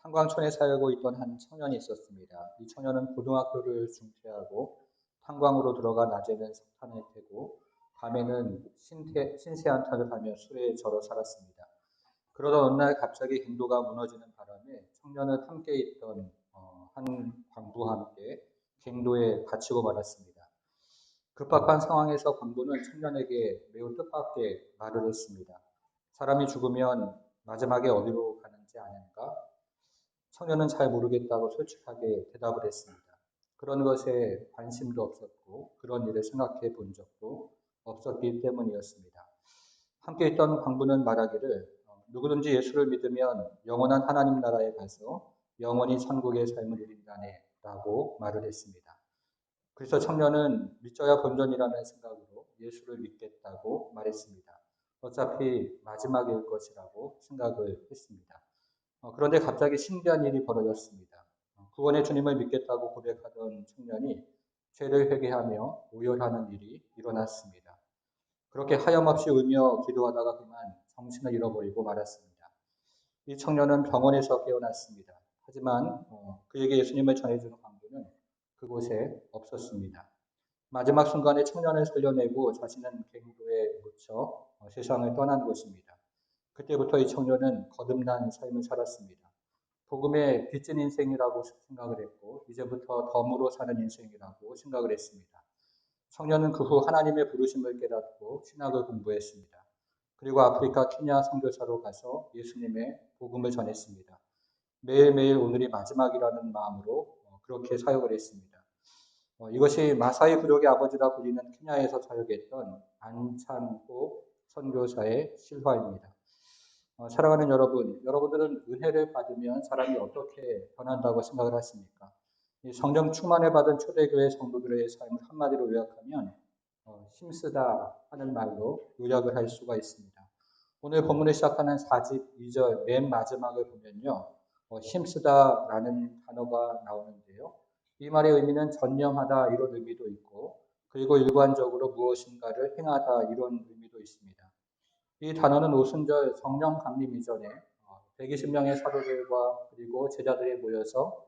탄광촌에 살고 있던 한 청년이 있었습니다. 이 청년은 고등학교를 중퇴하고 탄광으로 들어가 낮에는 석탄을 캐고 밤에는 신세한탄을 하며 술에 절어 살았습니다. 그러던 어느 날 갑자기 갱도가 무너지는 바람에 청년은 함께 있던 한 광부와 함께 갱도에 갇히고 말았습니다. 급박한 상황에서 광부는 청년에게 매우 뜻밖의 말을 했습니다. 사람이 죽으면 마지막에 어디로 가는지 아는가? 청년은 잘 모르겠다고 솔직하게 대답을 했습니다. 그런 것에 관심도 없었고 그런 일을 생각해 본 적도 없었기 때문이었습니다. 함께 있던 광부는 말하기를 누구든지 예수를 믿으면 영원한 하나님 나라에 가서 영원히 천국의 삶을 누린다네 라고 말을 했습니다. 그래서 청년은 믿져야 본전이라는 생각으로 예수를 믿겠다고 말했습니다. 어차피 마지막일 것이라고 생각을 했습니다. 그런데 갑자기 신기한 일이 벌어졌습니다. 구원의 주님을 믿겠다고 고백하던 청년이 죄를 회개하며 오열하는 일이 일어났습니다. 그렇게 하염없이 울며 기도하다가 그만 정신을 잃어버리고 말았습니다. 이 청년은 병원에서 깨어났습니다. 하지만 그에게 예수님을 전해주는 광부는 그곳에 없었습니다. 마지막 순간에 청년을 살려내고 자신은 갱도에 묻혀 세상을 떠난 것입니다. 그때부터 이 청년은 거듭난 삶을 살았습니다. 복음에 빚진 인생이라고 생각을 했고 이제부터 덤으로 사는 인생이라고 생각을 했습니다. 청년은 그 후 하나님의 부르심을 깨닫고 신학을 공부했습니다. 그리고 아프리카 케냐 선교사로 가서 예수님의 복음을 전했습니다. 매일매일 오늘이 마지막이라는 마음으로 그렇게 사역을 했습니다. 이것이 마사이 부족의 아버지라 불리는 케냐에서 사역했던 안찬호 선교사의 실화입니다. 사랑하는 여러분, 여러분들은 은혜를 받으면 사람이 어떻게 변한다고 생각을 하십니까? 이 성령 충만을 받은 초대교회 성도들의 삶을 한마디로 요약하면 힘쓰다 하는 말로 요약을 할 수가 있습니다. 오늘 본문을 시작하는 4집 2절 맨 마지막을 보면요. 힘쓰다라는 단어가 나오는데요. 이 말의 의미는 전념하다 이런 의미도 있고 그리고 일관적으로 무엇인가를 행하다 이런 의미도 있습니다. 이 단어는 오순절 성령 강림 이전에 120명의 사도들과 그리고 제자들이 모여서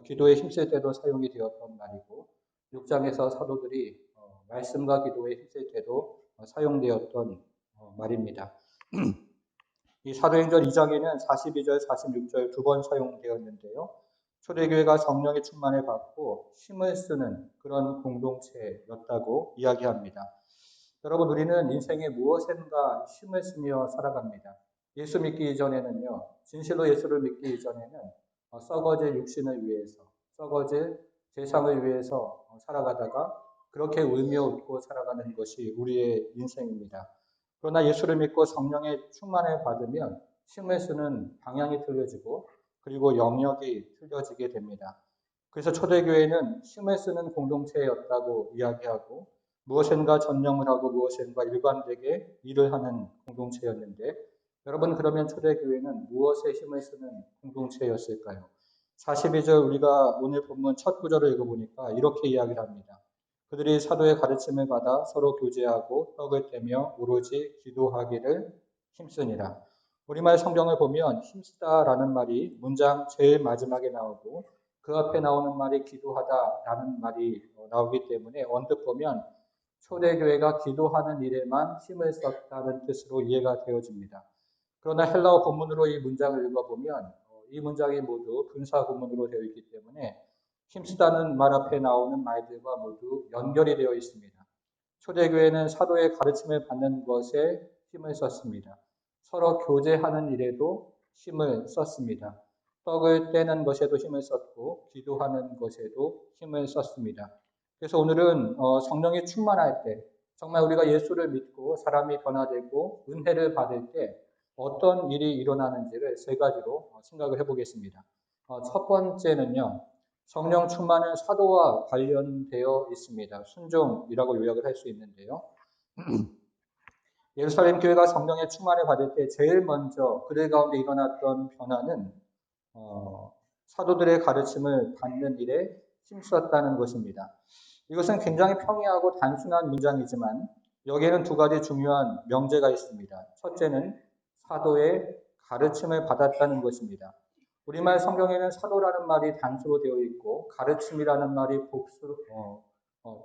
기도에 힘쓸 때도 사용이 되었던 말이고 6장에서 사도들이 말씀과 기도에 힘쓸 때도 사용되었던 말입니다. 이 사도행전 2장에는 42절, 46절 두 번 사용되었는데요. 초대교회가 성령의 충만을 받고 힘을 쓰는 그런 공동체였다고 이야기합니다. 여러분, 우리는 인생에 무엇인가 힘을 쓰며 살아갑니다. 예수 믿기 이전에는요, 진실로 예수를 믿기 이전에는 썩어질 육신을 위해서, 썩어질 세상을 위해서 살아가다가 그렇게 울며 웃고 살아가는 것이 우리의 인생입니다. 그러나 예수를 믿고 성령의 충만을 받으면 힘을 쓰는 방향이 틀려지고 그리고 영역이 틀려지게 됩니다. 그래서 초대교회는 힘을 쓰는 공동체였다고 이야기하고 무엇인가 전념을 하고 무엇인가 일관되게 일을 하는 공동체였는데 여러분 그러면 초대교회는 무엇에 힘을 쓰는 공동체였을까요? 42절 우리가 오늘 본문 첫 구절을 읽어보니까 이렇게 이야기를 합니다. 그들이 사도의 가르침을 받아 서로 교제하고 떡을 떼며 오로지 기도하기를 힘쓰니라. 우리말 성경을 보면 힘쓰다라는 말이 문장 제일 마지막에 나오고 그 앞에 나오는 말이 기도하다라는 말이 나오기 때문에 언뜻 보면 초대교회가 기도하는 일에만 힘을 썼다는 뜻으로 이해가 되어집니다. 그러나 헬라어 본문으로 이 문장을 읽어보면 이 문장이 모두 분사 구문으로 되어 있기 때문에 힘쓰다는 말 앞에 나오는 말들과 모두 연결이 되어 있습니다. 초대교회는 사도의 가르침을 받는 것에 힘을 썼습니다. 서로 교제하는 일에도 힘을 썼습니다. 떡을 떼는 것에도 힘을 썼고 기도하는 것에도 힘을 썼습니다. 그래서 오늘은 성령이 충만할 때 정말 우리가 예수를 믿고 사람이 변화되고 은혜를 받을 때 어떤 일이 일어나는지를 세 가지로 생각을 해보겠습니다. 첫 번째는요. 성령 충만은 사도와 관련되어 있습니다. 순종이라고 요약을 할 수 있는데요. 예루살렘 교회가 성령의 충만을 받을 때 제일 먼저 그들 가운데 일어났던 변화는 사도들의 가르침을 받는 일에 힘썼다는 것입니다. 이것은 굉장히 평이하고 단순한 문장이지만 여기에는 두 가지 중요한 명제가 있습니다. 첫째는 사도의 가르침을 받았다는 것입니다. 우리말 성경에는 사도라는 말이 단수로 되어 있고 가르침이라는 말이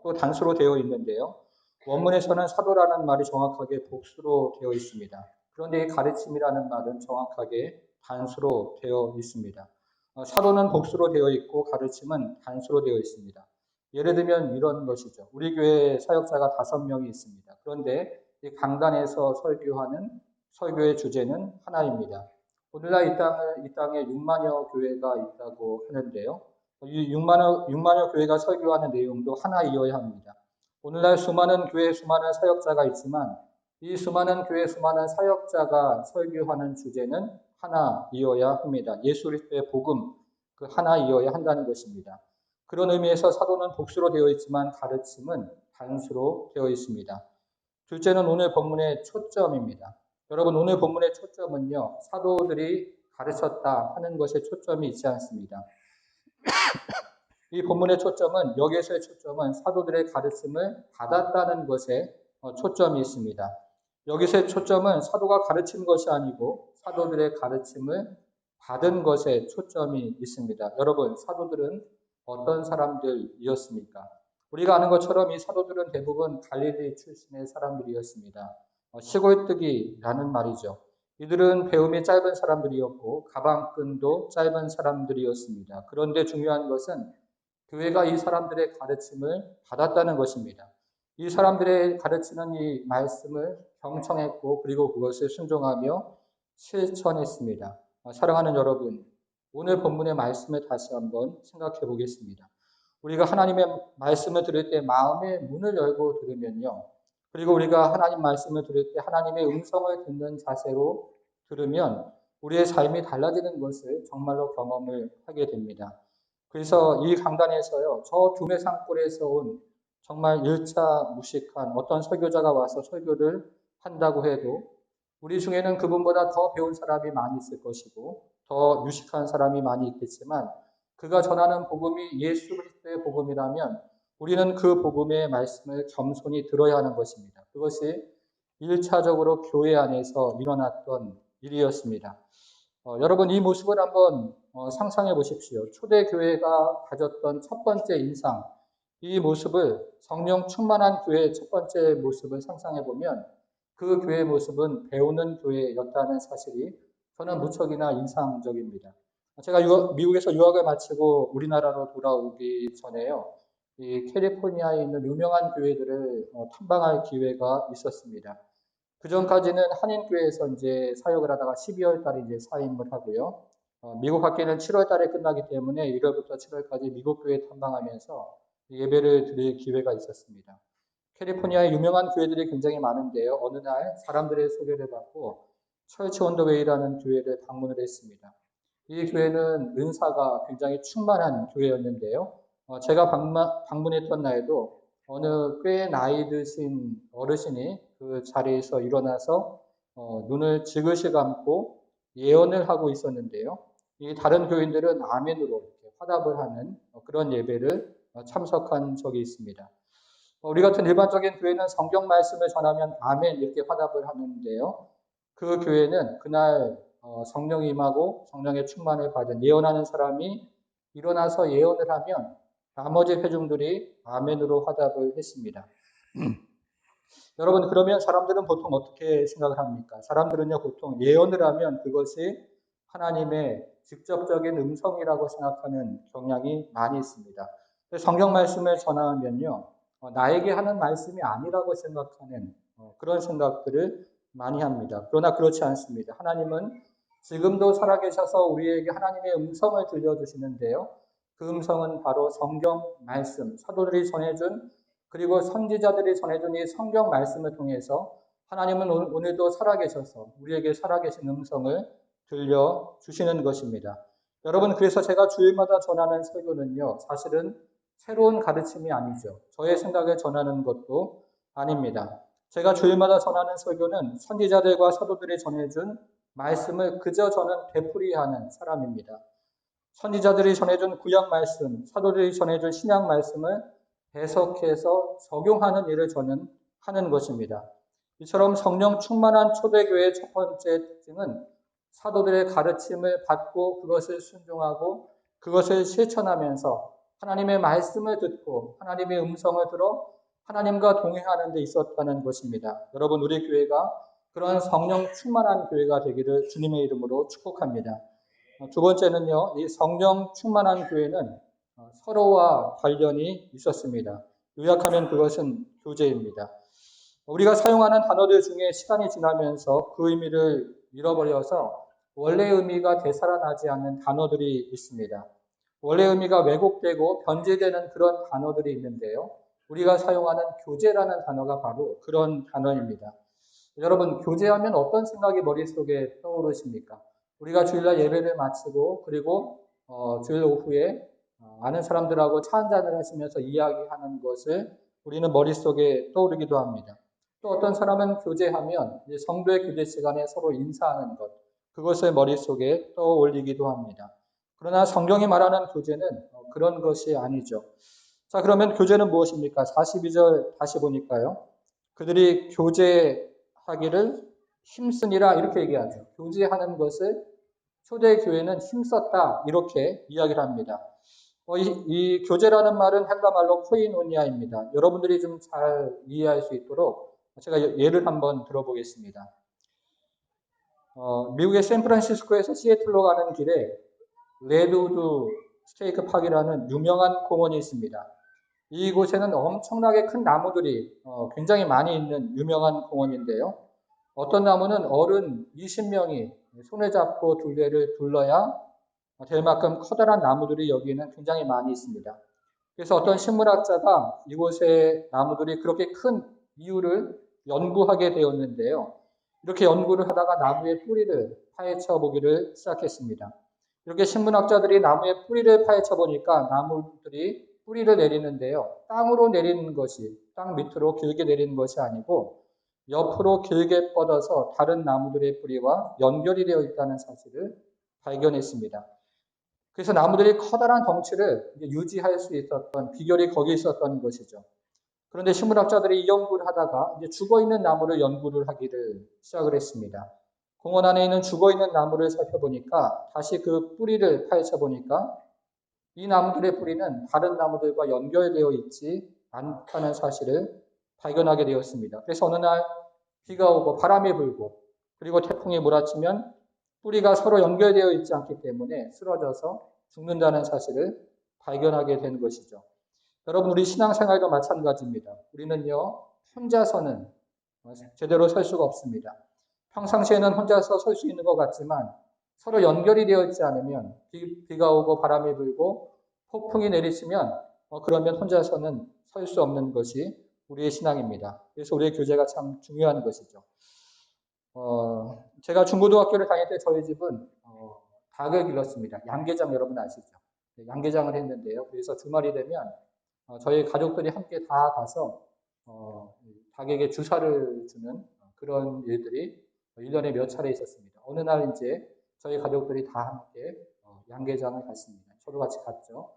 또 단수로 되어 있는데요. 원문에서는 사도라는 말이 정확하게 복수로 되어 있습니다. 그런데 이 가르침이라는 말은 정확하게 단수로 되어 있습니다. 사도는 복수로 되어 있고 가르침은 단수로 되어 있습니다. 예를 들면 이런 것이죠. 우리 교회 사역자가 5명이 있습니다. 그런데 이 강단에서 설교하는 설교의 주제는 하나입니다. 오늘날 이 땅에 6만여 교회가 있다고 하는데요. 이 6만여 교회가 설교하는 내용도 하나이어야 합니다. 오늘날 수많은 교회, 수많은 사역자가 있지만 이 수많은 교회, 수많은 사역자가 설교하는 주제는 하나이어야 합니다. 예수 그리스도의 복음, 그 하나이어야 한다는 것입니다. 그런 의미에서 사도는 복수로 되어 있지만 가르침은 단수로 되어 있습니다. 둘째는 오늘 본문의 초점입니다. 여러분, 오늘 본문의 초점은요, 사도들이 가르쳤다 하는 것에 초점이 있지 않습니다. 이 본문의 초점은, 여기에서의 초점은 사도들의 가르침을 받았다는 것에 초점이 있습니다. 여기서의 초점은 사도가 가르친 것이 아니고 사도들의 가르침을 받은 것에 초점이 있습니다. 여러분, 사도들은 어떤 사람들이었습니까? 우리가 아는 것처럼 이 사도들은 대부분 갈릴리 출신의 사람들이었습니다. 시골뜨기라는 말이죠. 이들은 배움이 짧은 사람들이었고 가방끈도 짧은 사람들이었습니다. 그런데 중요한 것은 교회가 이 사람들의 가르침을 받았다는 것입니다. 이 사람들의 가르치는 이 말씀을 경청했고 그리고 그것을 순종하며 실천했습니다. 사랑하는 여러분, 오늘 본문의 말씀을 다시 한번 생각해 보겠습니다. 우리가 하나님의 말씀을 들을 때 마음의 문을 열고 들으면요. 그리고 우리가 하나님 말씀을 들을 때 하나님의 음성을 듣는 자세로 들으면 우리의 삶이 달라지는 것을 정말로 경험을 하게 됩니다. 그래서 이 강단에서요, 저 두메산골에서 온 정말 일차 무식한 어떤 설교자가 와서 설교를 한다고 해도 우리 중에는 그분보다 더 배운 사람이 많이 있을 것이고 더 유식한 사람이 많이 있겠지만 그가 전하는 복음이 예수 그리스도의 복음이라면 우리는 그 복음의 말씀을 겸손히 들어야 하는 것입니다. 그것이 1차적으로 교회 안에서 일어났던 일이었습니다. 여러분 이 모습을 한번 상상해 보십시오. 초대교회가 가졌던 첫 번째 인상, 이 모습을 성령 충만한 교회의 첫 번째 모습을 상상해 보면 그 교회의 모습은 배우는 교회였다는 사실이 저는 무척이나 인상적입니다. 제가 미국에서 유학을 마치고 우리나라로 돌아오기 전에요. 이 캘리포니아에 있는 유명한 교회들을 탐방할 기회가 있었습니다. 그 전까지는 한인교회에서 이제 사역을 하다가 12월 달에 이제 사임을 하고요. 미국 학기는 7월 달에 끝나기 때문에 1월부터 7월까지 미국 교회 탐방하면서 예배를 드릴 기회가 있었습니다. 캘리포니아에 유명한 교회들이 굉장히 많은데요. 어느 날 사람들의 소개를 받고 철치 온더웨이라는 교회를 방문을 했습니다. 이 교회는 은사가 굉장히 충만한 교회였는데요. 제가 방문했던 날도 어느 꽤 나이 드신 어르신이 그 자리에서 일어나서 눈을 지그시 감고 예언을 하고 있었는데요. 이 다른 교인들은 아멘으로 이렇게 화답을 하는 그런 예배를 참석한 적이 있습니다. 우리 같은 일반적인 교회는 성경 말씀을 전하면 아멘 이렇게 화답을 하는데요. 그 교회는 그날 성령이 임하고 성령의 충만을 받은 예언하는 사람이 일어나서 예언을 하면 나머지 회중들이 아멘으로 화답을 했습니다. 여러분 그러면 사람들은 보통 어떻게 생각을 합니까? 사람들은요 보통 예언을 하면 그것이 하나님의 직접적인 음성이라고 생각하는 경향이 많이 있습니다. 성경 말씀을 전하면요 나에게 하는 말씀이 아니라고 생각하는 그런 생각들을 많이 합니다. 그러나 그렇지 않습니다. 하나님은 지금도 살아계셔서 우리에게 하나님의 음성을 들려주시는데요. 그 음성은 바로 성경 말씀, 사도들이 전해준 그리고 선지자들이 전해준 이 성경 말씀을 통해서 하나님은 오늘도 살아계셔서 우리에게 살아계신 음성을 들려주시는 것입니다. 여러분 그래서 제가 주일마다 전하는 설교는요. 사실은 새로운 가르침이 아니죠. 저의 생각을 전하는 것도 아닙니다. 제가 주일마다 전하는 설교는 선지자들과 사도들이 전해준 말씀을 그저 저는 되풀이하는 사람입니다. 선지자들이 전해준 구약 말씀, 사도들이 전해준 신약 말씀을 해석해서 적용하는 일을 저는 하는 것입니다. 이처럼 성령 충만한 초대교회의 첫 번째 특징은 사도들의 가르침을 받고 그것을 순종하고 그것을 실천하면서 하나님의 말씀을 듣고 하나님의 음성을 들어 하나님과 동행하는 데 있었다는 것입니다. 여러분, 우리 교회가 그런 성령 충만한 교회가 되기를 주님의 이름으로 축복합니다. 두 번째는요, 이 성령 충만한 교회는 서로와 관련이 있었습니다. 요약하면 그것은 교제입니다. 우리가 사용하는 단어들 중에 시간이 지나면서 그 의미를 잃어버려서 원래 의미가 되살아나지 않는 단어들이 있습니다. 원래 의미가 왜곡되고 변질되는 그런 단어들이 있는데요. 우리가 사용하는 교제라는 단어가 바로 그런 단어입니다. 여러분, 교제하면 어떤 생각이 머릿속에 떠오르십니까? 우리가 주일날 예배를 마치고 그리고 주일 오후에 아는 사람들하고 차 한잔을 하시면서 이야기하는 것을 우리는 머릿속에 떠오르기도 합니다. 또 어떤 사람은 교제하면 성도의 교제 시간에 서로 인사하는 것, 그것을 머릿속에 떠올리기도 합니다. 그러나 성경이 말하는 교제는 그런 것이 아니죠. 자, 그러면 교제는 무엇입니까? 42절 다시 보니까요. 그들이 교제하기를 힘쓰니라 이렇게 얘기하죠. 교제하는 것을 초대교회는 힘썼다 이렇게 이야기를 합니다. 이 교제라는 말은 헬라 말로 코이노니아입니다. 여러분들이 좀 잘 이해할 수 있도록 제가 예를 한번 들어보겠습니다. 미국의 샌프란시스코에서 시애틀로 가는 길에 레드우드 스테이크 팍이라는 유명한 공원이 있습니다. 이곳에는 엄청나게 큰 나무들이 굉장히 많이 있는 유명한 공원인데요. 어떤 나무는 어른 20명이 손을 잡고 둘레를 둘러야 될 만큼 커다란 나무들이 여기에는 굉장히 많이 있습니다. 그래서 어떤 식물학자가 이곳의 나무들이 그렇게 큰 이유를 연구하게 되었는데요. 이렇게 연구를 하다가 나무의 뿌리를 파헤쳐 보기를 시작했습니다. 이렇게 식물학자들이 나무의 뿌리를 파헤쳐 보니까 나무들이 뿌리를 내리는데요. 땅으로 내리는 것이, 땅 밑으로 길게 내리는 것이 아니고 옆으로 길게 뻗어서 다른 나무들의 뿌리와 연결이 되어 있다는 사실을 발견했습니다. 그래서 나무들이 커다란 덩치를 유지할 수 있었던 비결이 거기에 있었던 것이죠. 그런데 식물학자들이 이 연구를 하다가 이제 죽어있는 나무를 연구를 하기를 시작을 했습니다. 공원 안에 있는 죽어있는 나무를 살펴보니까 다시 그 뿌리를 파헤쳐 보니까 이 나무들의 뿌리는 다른 나무들과 연결되어 있지 않다는 사실을 발견하게 되었습니다. 그래서 어느 날 비가 오고 바람이 불고 그리고 태풍이 몰아치면 뿌리가 서로 연결되어 있지 않기 때문에 쓰러져서 죽는다는 사실을 발견하게 된 것이죠. 여러분, 우리 신앙생활도 마찬가지입니다. 우리는요, 혼자서는 제대로 설 수가 없습니다. 평상시에는 혼자서 설 수 있는 것 같지만 서로 연결이 되어 있지 않으면 비가 오고 바람이 불고 폭풍이 내리치면 그러면 혼자서는 설 수 없는 것이 우리의 신앙입니다. 그래서 우리의 교제가 참 중요한 것이죠. 제가 중고등학교를 다닐 때 저희 집은 닭을 길렀습니다. 양계장 여러분 아시죠? 양계장을 했는데요. 그래서 주말이 되면 저희 가족들이 함께 다 가서 닭에게 주사를 주는 그런 일들이 1년에 몇 차례 있었습니다. 어느 날 이제 저희 가족들이 다 함께 양계장을 갔습니다. 저도 같이 갔죠.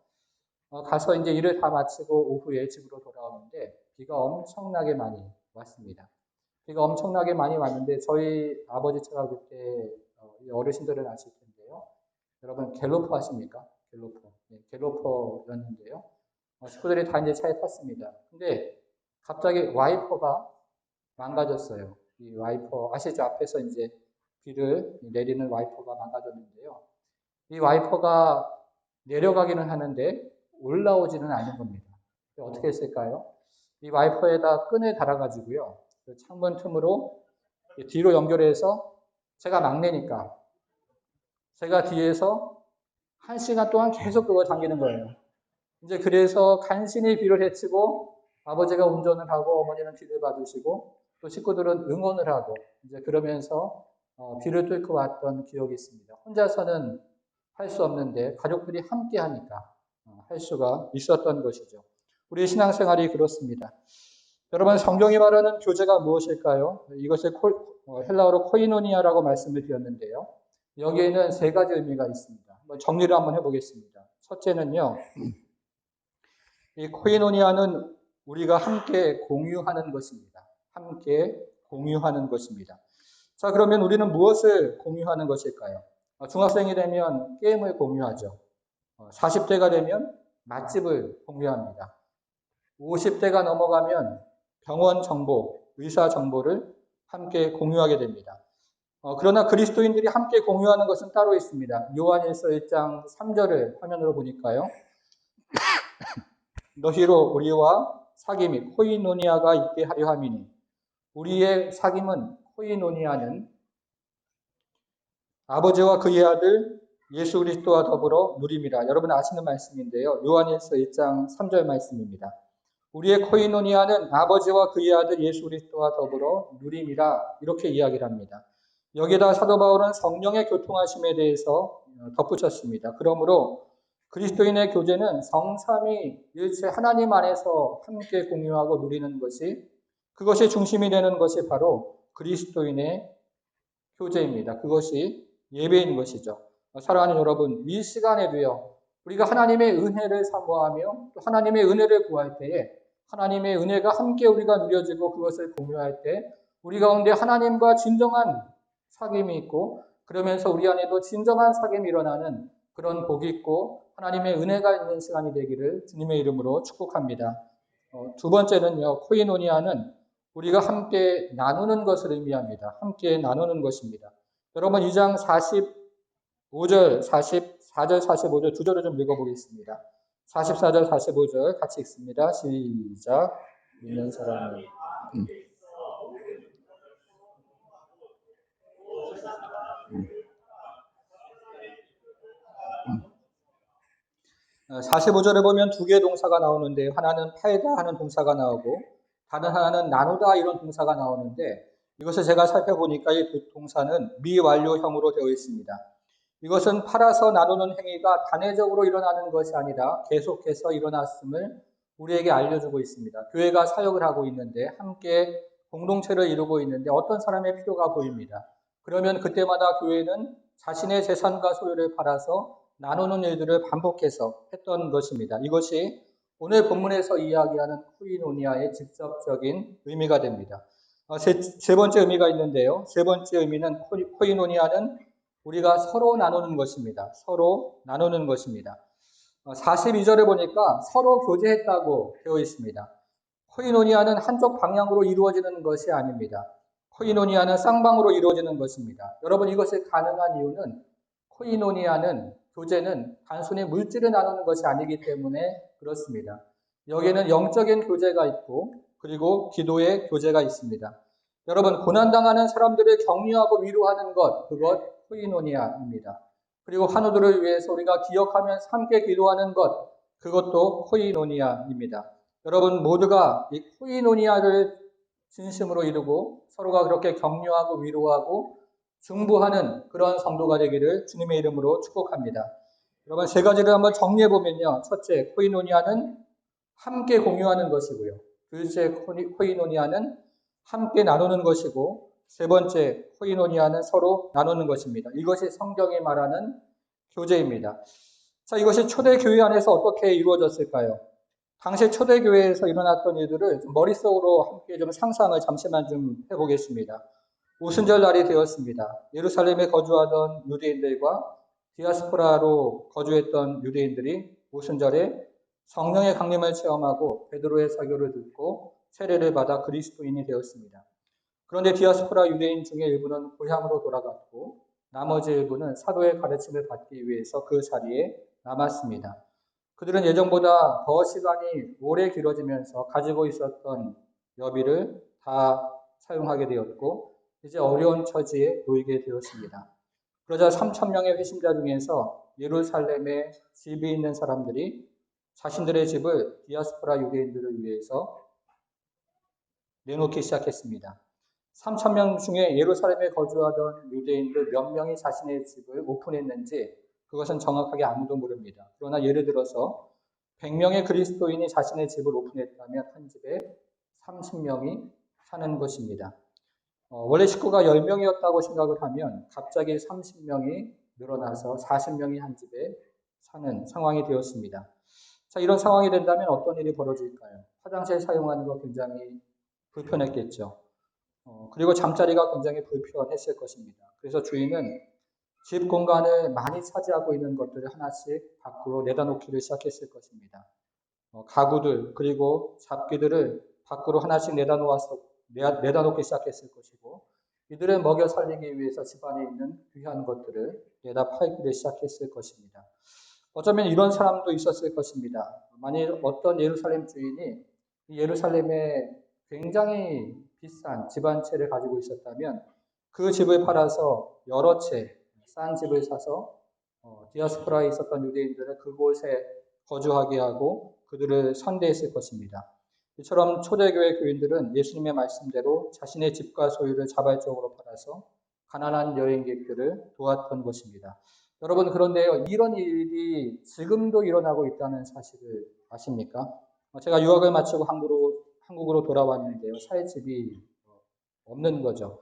가서 이제 일을 다 마치고 오후에 집으로 돌아오는데 비가 엄청나게 많이 왔습니다. 비가 엄청나게 많이 왔는데 저희 아버지 차가 그때 어르신들은 아실 텐데요. 여러분 갤로퍼 아십니까? 갤로퍼. 네, 갤로퍼였는데요. 식구들이 다 이제 차에 탔습니다. 근데 갑자기 와이퍼가 망가졌어요. 이 와이퍼 아시죠? 앞에서 이제 비를 내리는 와이퍼가 망가졌는데요. 이 와이퍼가 내려가기는 하는데 올라오지는 않는 겁니다. 어떻게 했을까요? 이 와이퍼에다 끈을 달아가지고요. 그 창문 틈으로 뒤로 연결해서 제가 막내니까 제가 뒤에서 1시간 동안 계속 그걸 당기는 거예요. 이제 그래서 간신히 비를 헤치고 아버지가 운전을 하고 어머니는 비를 받으시고 또 식구들은 응원을 하고 이제 그러면서 비를 뚫고 왔던 기억이 있습니다. 혼자서는 할 수 없는데 가족들이 함께 하니까 할 수가 있었던 것이죠. 우리의 신앙생활이 그렇습니다. 여러분 성경이 말하는 교제가 무엇일까요? 이것을 헬라어로 코이노니아라고 말씀을 드렸는데요. 여기에는 세 가지 의미가 있습니다. 정리를 한번 해보겠습니다. 첫째는요. 이 코이노니아는 우리가 함께 공유하는 것입니다. 함께 공유하는 것입니다. 자, 그러면 우리는 무엇을 공유하는 것일까요? 중학생이 되면 게임을 공유하죠. 40대가 되면 맛집을 공유합니다. 50대가 넘어가면 병원 정보, 의사 정보를 함께 공유하게 됩니다. 그러나 그리스도인들이 함께 공유하는 것은 따로 있습니다. 요한일서 1장 3절을 화면으로 보니까요. 너희로 우리와 사귐이 코이노니아가 있게 하려 함이니 우리의 사귐은 코이노니아는 아버지와 그의 아들 예수 그리스도와 더불어 누림이라. 여러분 아시는 말씀인데요. 요한일서 1장 3절 말씀입니다. 우리의 코이노니아는 아버지와 그의 아들 예수 그리스도와 더불어 누림이라 이렇게 이야기를 합니다. 여기에다 사도 바울은 성령의 교통하심에 대해서 덧붙였습니다. 그러므로 그리스도인의 교제는 성삼위 일체 하나님 안에서 함께 공유하고 누리는 것이 그것이 중심이 되는 것이 바로 그리스도인의 교제입니다. 그것이 예배인 것이죠. 사랑하는 여러분, 이 시간에도요. 우리가 하나님의 은혜를 사모하며 또 하나님의 은혜를 구할 때에 하나님의 은혜가 함께 우리가 누려지고 그것을 공유할 때 우리 가운데 하나님과 진정한 사귐이 있고 그러면서 우리 안에도 진정한 사귐이 일어나는 그런 복이 있고 하나님의 은혜가 있는 시간이 되기를 주님의 이름으로 축복합니다. 두 번째는요. 코이노니아는 우리가 함께 나누는 것을 의미합니다. 함께 나누는 것입니다. 여러분 2장 45절, 44절, 45절 두 절을 좀 읽어보겠습니다. 44절, 45절 같이 읽습니다. 시작. 있는 사람은 45절에 보면 두 개의 동사가 나오는데 하나는 팔다 하는 동사가 나오고 다른 하나는 나누다 이런 동사가 나오는데 이것을 제가 살펴보니까 이 두 동사는 미완료형으로 되어 있습니다. 이것은 팔아서 나누는 행위가 단회적으로 일어나는 것이 아니라 계속해서 일어났음을 우리에게 알려주고 있습니다. 교회가 사역을 하고 있는데 함께 공동체를 이루고 있는데 어떤 사람의 필요가 보입니다. 그러면 그때마다 교회는 자신의 재산과 소유를 팔아서 나누는 일들을 반복해서 했던 것입니다. 이것이 오늘 본문에서 이야기하는 코이노니아의 직접적인 의미가 됩니다. 세 번째 의미가 있는데요. 세 번째 의미는 코이노니아는 우리가 서로 나누는 것입니다. 서로 나누는 것입니다. 42절에 보니까 서로 교제했다고 되어 있습니다. 코이노니아는 한쪽 방향으로 이루어지는 것이 아닙니다. 코이노니아는 쌍방으로 이루어지는 것입니다. 여러분 이것이 가능한 이유는 코이노니아는 교제는 단순히 물질을 나누는 것이 아니기 때문에 그렇습니다. 여기에는 영적인 교제가 있고 그리고 기도의 교제가 있습니다. 여러분 고난당하는 사람들을 격려하고 위로하는 것 그것 코이노니아입니다. 그리고 환우들을 위해서 우리가 기억하면서 함께 기도하는 것 그것도 코이노니아입니다. 여러분 모두가 이 코이노니아를 진심으로 이루고 서로가 그렇게 격려하고 위로하고 중보하는 그런 성도가 되기를 주님의 이름으로 축복합니다. 여러분 세 가지를 한번 정리해 보면요. 첫째, 코이노니아는 함께 공유하는 것이고요. 둘째, 코이노니아는 함께 나누는 것이고 세 번째, 코이노니아는 서로 나누는 것입니다. 이것이 성경이 말하는 교제입니다. 자, 이것이 초대교회 안에서 어떻게 이루어졌을까요? 당시 초대교회에서 일어났던 일들을 머릿속으로 함께 좀 상상을 잠시만 좀 해보겠습니다. 오순절 날이 되었습니다. 예루살렘에 거주하던 유대인들과 디아스포라로 거주했던 유대인들이 오순절에 성령의 강림을 체험하고 베드로의 설교를 듣고 세례를 받아 그리스도인이 되었습니다. 그런데 디아스포라 유대인 중에 일부는 고향으로 돌아갔고 나머지 일부는 사도의 가르침을 받기 위해서 그 자리에 남았습니다. 그들은 예전보다 더 시간이 오래 길어지면서 가지고 있었던 여비를 다 사용하게 되었고 이제 어려운 처지에 놓이게 되었습니다. 그러자 3,000명의 회심자 중에서 예루살렘에 집이 있는 사람들이 자신들의 집을 디아스포라 유대인들을 위해서 내놓기 시작했습니다. 3,000명 중에 예루살렘에 거주하던 유대인들 몇 명이 자신의 집을 오픈했는지 그것은 정확하게 아무도 모릅니다. 그러나 예를 들어서 100명의 그리스도인이 자신의 집을 오픈했다면 한 집에 30명이 사는 것입니다. 원래 식구가 10명이었다고 생각을 하면 갑자기 30명이 늘어나서 40명이 한 집에 사는 상황이 되었습니다. 자, 이런 상황이 된다면 어떤 일이 벌어질까요? 화장실 사용하는 거 굉장히 불편했겠죠. 그리고 잠자리가 굉장히 불편했을 것입니다. 그래서 주인은 집 공간을 많이 차지하고 있는 것들을 하나씩 밖으로 내다 놓기를 시작했을 것입니다. 가구들 그리고 잡기들을 밖으로 하나씩 내다 놓기 시작했을 것이고 이들을 먹여 살리기 위해서 집안에 있는 귀한 것들을 내다 팔기를 시작했을 것입니다. 어쩌면 이런 사람도 있었을 것입니다. 만일 어떤 예루살렘 주인이 예루살렘에 굉장히 비싼 집 한 채를 가지고 있었다면 그 집을 팔아서 여러 채 싼 집을 사서 디아스포라에 있었던 유대인들을 그곳에 거주하게 하고 그들을 선대했을 것입니다. 이처럼 초대교회 교인들은 예수님의 말씀대로 자신의 집과 소유를 자발적으로 팔아서 가난한 여행객들을 도왔던 것입니다. 여러분 그런데요 이런 일이 지금도 일어나고 있다는 사실을 아십니까? 제가 유학을 마치고 한국으로 돌아왔는데요 살 집이 없는 거죠.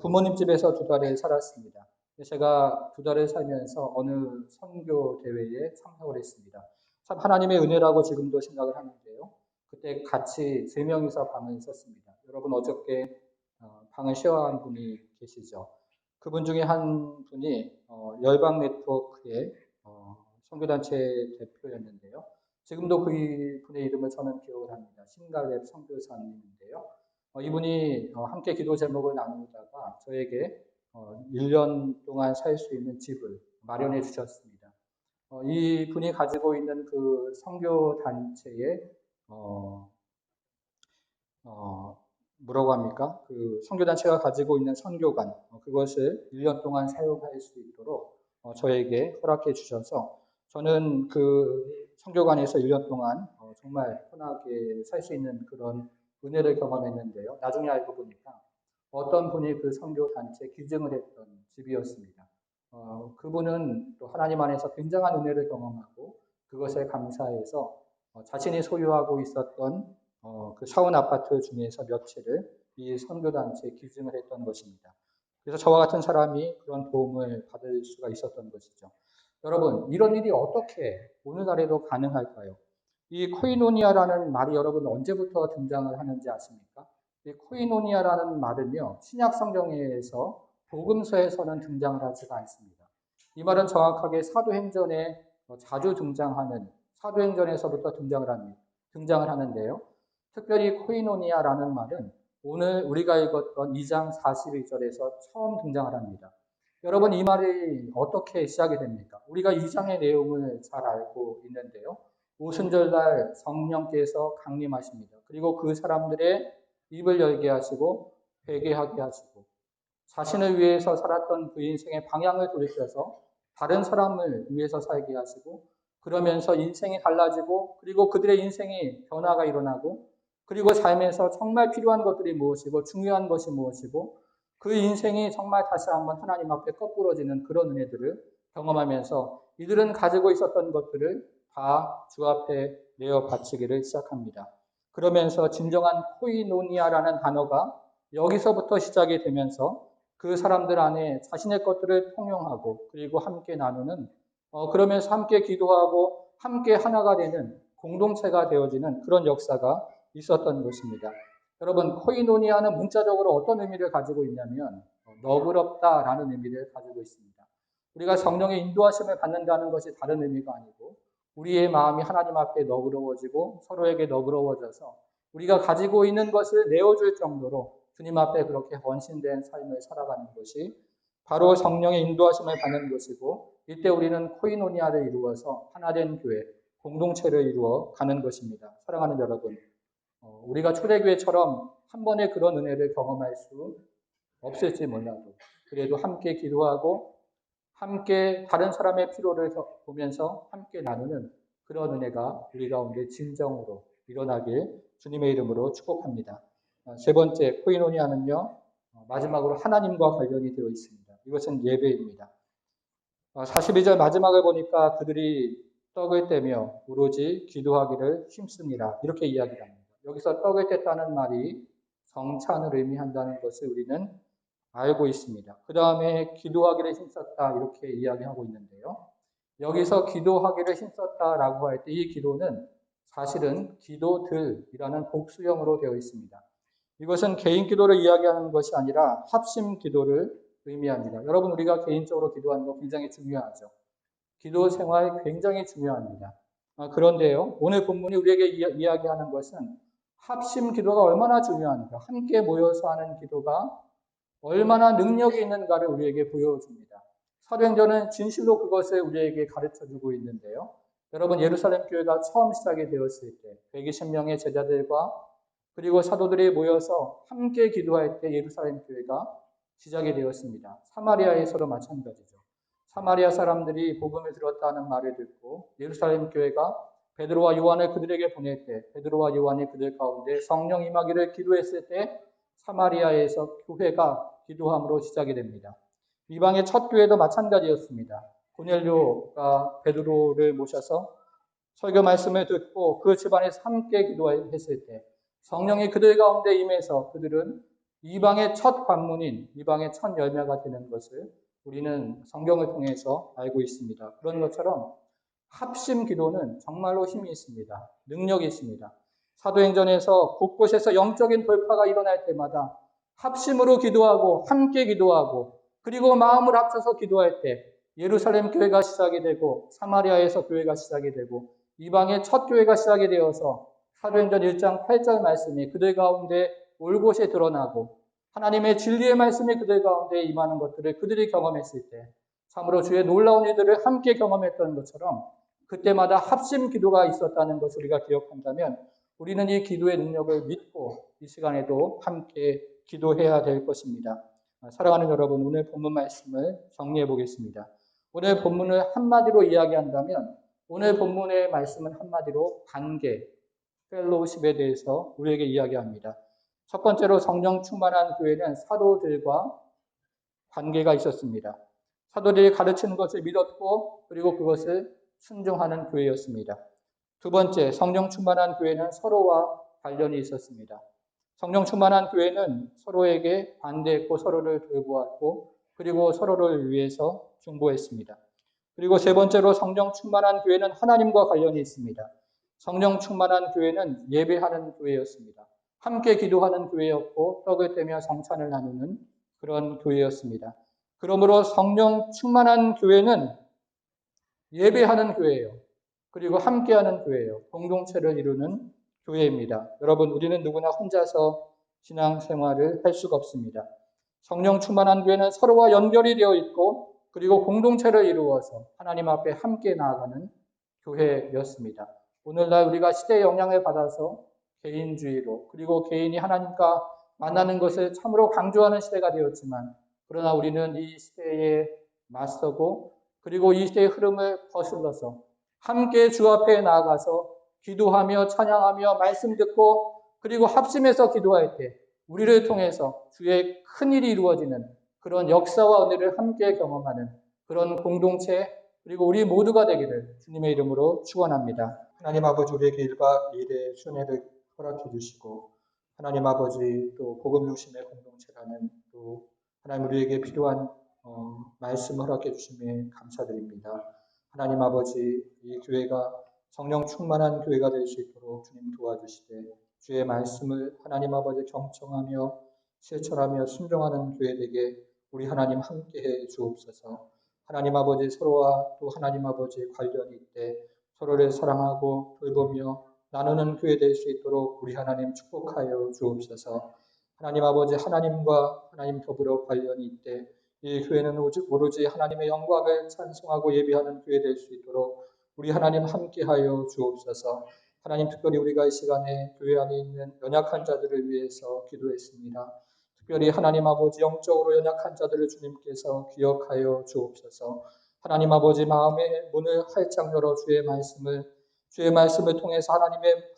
부모님 집에서 2달을 살았습니다. 제가 2달을 살면서 어느 선교 대회에 참석을 했습니다. 참 하나님의 은혜라고 지금도 생각을 하는데요. 그때 같이 3명이서 방을 썼습니다. 여러분 어저께 방을 쉐어한 분이 계시죠. 그분 중에 한 분이 열방 네트워크의 선교단체 대표였는데요. 지금도 그 분의 이름을 저는 기억을 합니다. 신갈렙 선교사님인데요. 이분이 함께 기도 제목을 나누다가 저에게 1년 동안 살 수 있는 집을 마련해 주셨습니다. 이 분이 가지고 있는 그 선교 단체의 뭐라고 합니까? 그 선교단체가 가지고 있는 선교관 그것을 1년 동안 사용할 수 있도록 저에게 허락해 주셔서 저는 그 선교관에서 1년 동안 정말 편하게 살 수 있는 그런 은혜를 경험했는데요. 나중에 알고 보니까 어떤 분이 그 선교단체 기증을 했던 집이었습니다. 그분은 또 하나님 안에서 굉장한 은혜를 경험하고 그것에 감사해서 자신이 소유하고 있었던 그 사원 아파트 중에서 몇 채를 이 선교단체에 기증을 했던 것입니다. 그래서 저와 같은 사람이 그런 도움을 받을 수가 있었던 것이죠. 여러분, 이런 일이 어떻게 오늘날에도 가능할까요? 이 코이노니아라는 말이 여러분 언제부터 등장을 하는지 아십니까? 이 코이노니아라는 말은요, 신약 성경에서 복음서에서는 등장을 하지가 않습니다. 이 말은 정확하게 사도행전에 자주 등장하는 사도행전에서부터 등장을 하는데요. 특별히 코이노니아라는 말은 오늘 우리가 읽었던 2장 42절에서 처음 등장을 합니다. 여러분 이 말이 어떻게 시작이 됩니까? 우리가 2장의 내용을 잘 알고 있는데요. 오순절날 성령께서 강림하십니다. 그리고 그 사람들의 입을 열게 하시고 회개하게 하시고 자신을 위해서 살았던 그 인생의 방향을 돌이켜서 다른 사람을 위해서 살게 하시고 그러면서 인생이 달라지고 그리고 그들의 인생이 변화가 일어나고 그리고 삶에서 정말 필요한 것들이 무엇이고 중요한 것이 무엇이고 그 인생이 정말 다시 한번 하나님 앞에 거꾸러지는 그런 은혜들을 경험하면서 이들은 가지고 있었던 것들을 다 주 앞에 내어 바치기를 시작합니다. 그러면서 진정한 코이노니아라는 단어가 여기서부터 시작이 되면서 그 사람들 안에 자신의 것들을 통용하고 그리고 함께 나누는 그러면서 함께 기도하고 함께 하나가 되는 공동체가 되어지는 그런 역사가 있었던 것입니다. 여러분 코이노니아는 문자적으로 어떤 의미를 가지고 있냐면 너그럽다라는 의미를 가지고 있습니다. 우리가 성령의 인도하심을 받는다는 것이 다른 의미가 아니고 우리의 마음이 하나님 앞에 너그러워지고 서로에게 너그러워져서 우리가 가지고 있는 것을 내어줄 정도로 주님 앞에 그렇게 헌신된 삶을 살아가는 것이 바로 성령의 인도하심을 받는 것이고 이때 우리는 코이노니아를 이루어서 하나된 교회, 공동체를 이루어 가는 것입니다. 사랑하는 여러분, 우리가 초대교회처럼 한 번에 그런 은혜를 경험할 수 없을지 몰라도 그래도 함께 기도하고 함께 다른 사람의 필요를 보면서 함께 나누는 그런 은혜가 우리 가운데 진정으로 일어나길 주님의 이름으로 축복합니다. 세 번째 코이노니아는요. 마지막으로 하나님과 관련이 되어 있습니다. 이것은 예배입니다. 42절 마지막을 보니까 그들이 떡을 떼며 오로지 기도하기를 힘쓰니라 이렇게 이야기를 합니다. 여기서 떡을 뗐다는 말이 성찬을 의미한다는 것을 우리는 알고 있습니다. 그 다음에 기도하기를 힘썼다 이렇게 이야기하고 있는데요. 여기서 기도하기를 힘썼다라고 할 때 이 기도는 사실은 기도들이라는 복수형으로 되어 있습니다. 이것은 개인 기도를 이야기하는 것이 아니라 합심 기도를 의미합니다. 여러분, 우리가 개인적으로 기도하는 거 굉장히 중요하죠. 기도 생활 굉장히 중요합니다. 그런데요, 오늘 본문이 우리에게 이야기하는 것은 합심 기도가 얼마나 중요한가, 함께 모여서 하는 기도가 얼마나 능력이 있는가를 우리에게 보여줍니다. 사도행전은 진실로 그것을 우리에게 가르쳐주고 있는데요. 여러분, 예루살렘 교회가 처음 시작이 되었을 때 120명의 제자들과 그리고 사도들이 모여서 함께 기도할 때 예루살렘 교회가 시작이 되었습니다. 사마리아에서도 마찬가지죠. 사마리아 사람들이 복음을 들었다는 말을 듣고 예루살렘 교회가 베드로와 요한을 그들에게 보낼 때 베드로와 요한이 그들 가운데 성령 임하기를 기도했을 때 사마리아에서 교회가 기도함으로 시작이 됩니다. 이방의 첫 교회도 마찬가지였습니다. 고넬료가 베드로를 모셔서 설교 말씀을 듣고 그 집안에서 함께 기도했을 때 성령이 그들 가운데 임해서 그들은 이방의 첫 관문인 이방의 첫 열매가 되는 것을 우리는 성경을 통해서 알고 있습니다. 그런 것처럼 합심 기도는 정말로 힘이 있습니다. 능력이 있습니다. 사도행전에서 곳곳에서 영적인 돌파가 일어날 때마다 합심으로 기도하고 함께 기도하고 그리고 마음을 합쳐서 기도할 때 예루살렘 교회가 시작이 되고 사마리아에서 교회가 시작이 되고 이방의 첫 교회가 시작이 되어서 사도행전 1장 8절 말씀이 그들 가운데 올곧이 드러나고 하나님의 진리의 말씀이 그들 가운데 임하는 것들을 그들이 경험했을 때 참으로 주의 놀라운 일들을 함께 경험했던 것처럼 그때마다 합심 기도가 있었다는 것을 우리가 기억한다면 우리는 이 기도의 능력을 믿고 이 시간에도 함께 기도해야 될 것입니다. 사랑하는 여러분, 오늘 본문 말씀을 정리해 보겠습니다. 오늘 본문을 한마디로 이야기한다면 오늘 본문의 말씀은 한마디로 관계, 펠로우십에 대해서 우리에게 이야기합니다. 첫 번째로 성령 충만한 교회는 사도들과 관계가 있었습니다. 사도들이 가르치는 것을 믿었고 그리고 그것을 순종하는 교회였습니다. 두 번째, 성령 충만한 교회는 서로와 관련이 있었습니다. 성령 충만한 교회는 서로에게 반대했고 서로를 돌보았고 그리고 서로를 위해서 중보했습니다. 그리고 세 번째로 성령 충만한 교회는 하나님과 관련이 있습니다. 성령 충만한 교회는 예배하는 교회였습니다. 함께 기도하는 교회였고 떡을 떼며 성찬을 나누는 그런 교회였습니다. 그러므로 성령 충만한 교회는 예배하는 교회예요. 그리고 함께하는 교회예요. 공동체를 이루는 교회입니다. 여러분, 우리는 누구나 혼자서 신앙생활을 할 수가 없습니다. 성령 충만한 교회는 서로와 연결이 되어 있고 그리고 공동체를 이루어서 하나님 앞에 함께 나아가는 교회였습니다. 오늘날 우리가 시대의 영향을 받아서 개인주의로 그리고 개인이 하나님과 만나는 것을 참으로 강조하는 시대가 되었지만 그러나 우리는 이 시대에 맞서고 그리고 이 시대의 흐름을 거슬러서 함께 주 앞에 나아가서 기도하며 찬양하며 말씀 듣고 그리고 합심해서 기도할 때 우리를 통해서 주의 큰 일이 이루어지는 그런 역사와 은혜를 함께 경험하는 그런 공동체 그리고 우리 모두가 되기를 주님의 이름으로 축원합니다. 하나님 아버지, 우리에게 1박 2일의 순회를 허락해 주시고 하나님 아버지 또 복음 중심의 공동체라는 또 하나님 우리에게 필요한 말씀 허락해 주심에 감사드립니다. 하나님 아버지, 이 교회가 성령 충만한 교회가 될 수 있도록 주님 도와주시되 주의 말씀을 하나님 아버지 경청하며 실천하며 순종하는 교회 되게 우리 하나님 함께해 주옵소서. 하나님 아버지 서로와 또 하나님 아버지 관련이 있되 서로를 사랑하고 돌보며 나누는 교회 될 수 있도록 우리 하나님 축복하여 주옵소서. 하나님 아버지 하나님과 하나님 더불어 관련이 있되 이 교회는 오로지 하나님의 영광을 찬송하고 예배하는 교회 될 수 있도록 우리 하나님 함께하여 주옵소서. 하나님 특별히 우리가 이 시간에 교회 안에 있는 연약한 자들을 위해서 기도했습니다. 특별히 하나님 아버지 영적으로 연약한 자들을 주님께서 기억하여 주옵소서. 하나님 아버지 마음의 문을 활짝 열어 주의 말씀을 통해서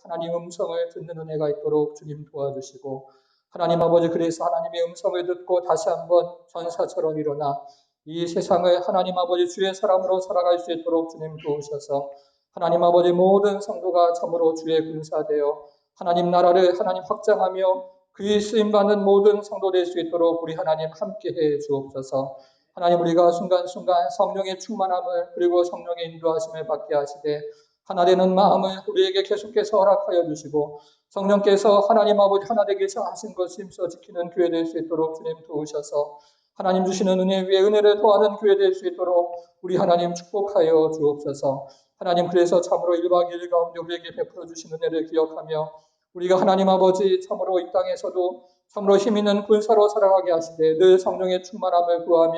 하나님 음성을 듣는 은혜가 있도록 주님 도와주시고 하나님 아버지 그래서 하나님의 음성을 듣고 다시 한번 전사처럼 일어나 이 세상을 하나님 아버지 주의 사람으로 살아갈 수 있도록 주님 도우셔서 하나님 아버지 모든 성도가 참으로 주의 군사되어 하나님 나라를 하나님 확장하며 그의 쓰임받는 모든 성도 될 수 있도록 우리 하나님 함께해 주옵소서. 하나님 우리가 순간순간 성령의 충만함을 그리고 성령의 인도하심을 받게 하시되 하나 되는 마음을 우리에게 계속해서 허락하여 주시고 성령께서 하나님 아버지 하나 되게 하신 것을 힘써 지키는 교회 될 수 있도록 주님 도우셔서 하나님 주시는 은혜 위에 은혜를 더하는 교회 될 수 있도록 우리 하나님 축복하여 주옵소서. 하나님 그래서 참으로 1박 2일 가운데 우리에게 베풀어 주신 은혜를 기억하며 우리가 하나님 아버지 참으로 이 땅에서도 참으로 힘있는 군사로 살아가게 하시되 늘 성령의 충만함을 구하며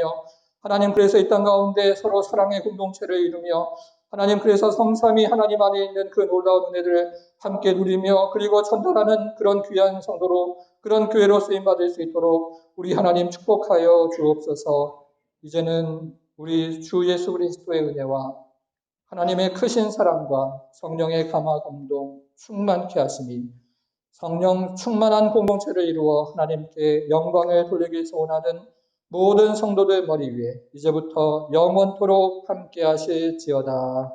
하나님 그래서 이 땅 가운데 서로 사랑의 공동체를 이루며 하나님 그래서 성삼위 하나님 안에 있는 그 놀라운 은혜를 함께 누리며 그리고 전달하는 그런 귀한 성도로 그런 교회로 쓰임받을 수 있도록 우리 하나님 축복하여 주옵소서. 이제는 우리 주 예수 그리스도의 은혜와 하나님의 크신 사랑과 성령의 감화 감동 충만케 하심이 성령 충만한 공동체를 이루어 하나님께 영광을 돌리기 소원하는 모든 성도들 머리 위에 이제부터 영원토록 함께 하실지어다.